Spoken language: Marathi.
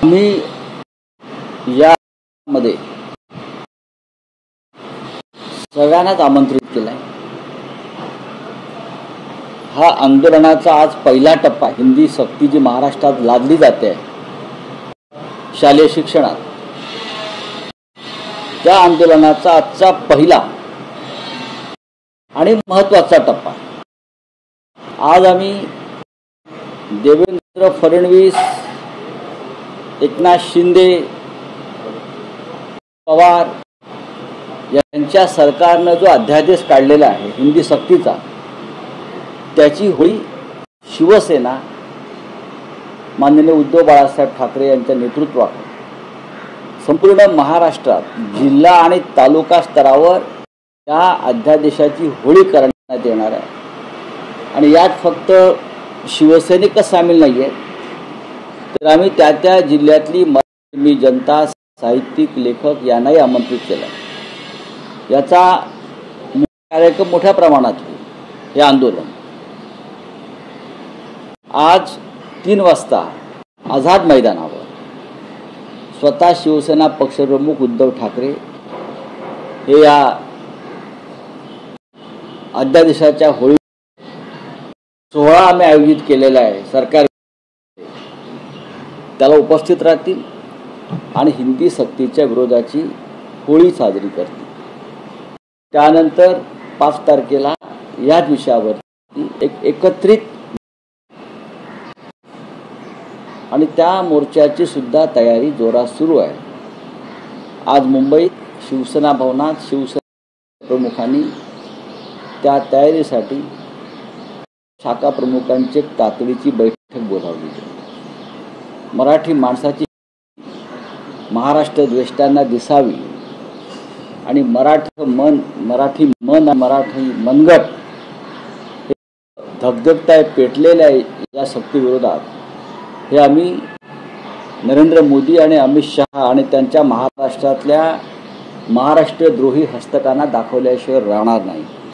मी यामध्ये सगळ्यांनाच आमंत्रित केलं आहे। हा आंदोलनाचा आज पहिला टप्पा, हिंदी सक्ती जी महाराष्ट्रात लादली जाते शालेय शिक्षणात, त्या आंदोलनाचा आजचा पहिला आणि महत्त्वाचा टप्पा। आज आम्ही देवेंद्र फडणवीस, एकनाथ शिंदे, पवार यांच्या सरकारनं जो अध्यादेश काढलेला आहे हिंदी सक्तीचा, त्याची होळी शिवसेना माननीय उद्धव बाळासाहेब ठाकरे यांच्या नेतृत्वात संपूर्ण महाराष्ट्रात जिल्हा आणि तालुका स्तरावर या अध्यादेशाची होळी करण्यात येणार आहे। आणि यात फक्त शिवसैनिकच सामील नाही आहेत, तर आम्ही त्या जिल्ह्यातली मराठी जनता, साहित्यिक, लेखक यांनाही आमंत्रित केलं। याचा कार्यक्रम मोठ्या प्रमाणात हे आंदोलन आज 3 वाजता आझाद मैदानावर स्वतः शिवसेना पक्षप्रमुख उद्धव ठाकरे हे या अध्यादेशाच्या होळी सोहळा आम्ही आयोजित केलेला आहे, सरकार त्याला उपस्थित राहतील आणि हिंदी सक्तीच्या विरोधाची होळी साजरी करतील। त्यानंतर 5 तारखेला याच विषयावर एक एकत्रित आणि त्या मोर्चाची सुद्धा तयारी जोरात सुरू आहे। आज मुंबईत शिवसेना भवनात शिवसेना प्रमुखांनी त्या तयारीसाठी शाखा प्रमुखांची तातडीची बैठक बोलावली। मराठी माणसाची महाराष्ट्र द्वेष्टांना दिसावी आणि मराठी मनगट धगधगताय पेटलेल्या या सक्ती विरोधात हे आम्ही नरेंद्र मोदी आणि अमित शहा आणि त्यांच्या महाराष्ट्रातल्या महाराष्ट्रद्रोही हस्तकांना दाखवल्याशिवाय राहणार नाही।